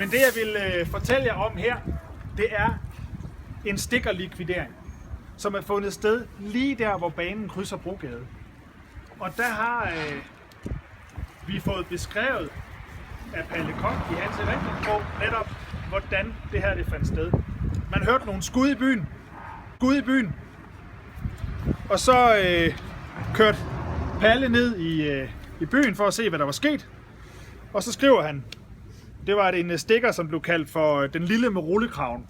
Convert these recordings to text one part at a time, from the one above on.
Men det jeg vil fortælle jer om her, det er en stikkerlikvidering, som er fundet sted lige der, hvor banen krydser Brogade. Og der har vi fået beskrevet af Palle Koch i hans erindringsbog netop, hvordan det her det fandt sted. Man hørte nogle skud i byen, og så kørte Palle ned i byen for at se, hvad der var sket. Og så skriver han, det var en stikker, som blev kaldt for den lille med rullekraven.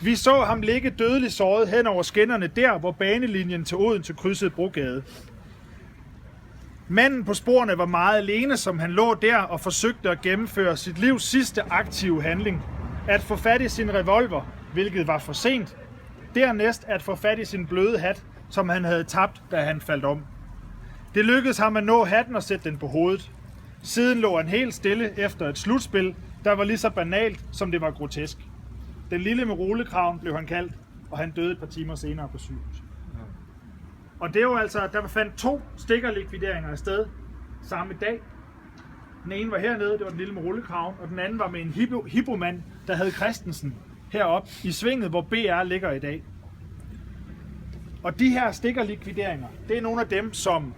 Vi så ham ligge dødeligt såret hen over skinnerne der, hvor banelinjen til Odense krydsede Brogade. Manden på sporene var meget alene, som han lå der og forsøgte at gennemføre sit livs sidste aktive handling. At få fat i sin revolver, hvilket var for sent. Dernæst at få fat i sin bløde hat, som han havde tabt, da han faldt om. Det lykkedes ham at nå hatten og sætte den på hovedet. Siden lå han helt stille efter et slutspil, der var lige så banalt, som det var grotesk. Den lille med rullekraven blev han kaldt, og han døde et par timer senere på sygehus. Og det er jo altså, der fandt 2 stikkerlikvideringer af sted samme dag. Den ene var hernede, det var den lille med rullekraven, og den anden var med en hippomand, der hed Christensen, heroppe i svinget, hvor BR ligger i dag. Og de her stikkerlikvideringer, det er nogle af dem, som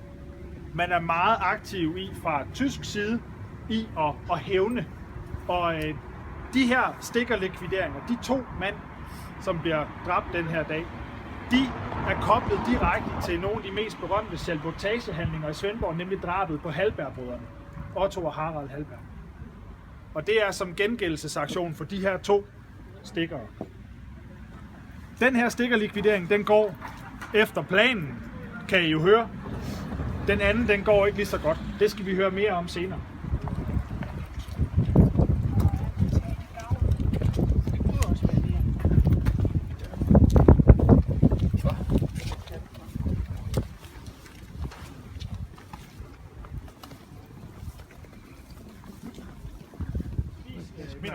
man er meget aktiv i fra tysk side i at hævne. Og de her stikkerlikvideringer, de 2 mænd, som bliver dræbt den her dag, de er koblet direkte til nogle af de mest berømte sabotagehandlinger i Svendborg, nemlig drabet på Hallberg-brødrene, Otto og Harald Hallberg. Og det er som gengældelsesaktion for de her 2 stikkere. Den her stikkerlikvidering, den går efter planen, kan I jo høre. Den anden, den går ikke lige så godt. Det skal vi høre mere om senere.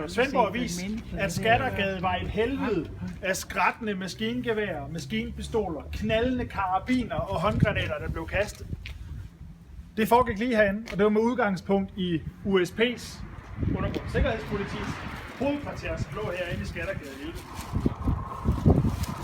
Svendborg Avis, at Skattergade var et helvede af skrattende maskingeværer, maskinpistoler, knaldende karabiner og håndgranater, der blev kastet. Det foregik lige herinde, og det var med udgangspunkt i USP's, Undergrunds Sikkerhedspolitis, hovedkvarter, som lå herinde i Skattergade 11.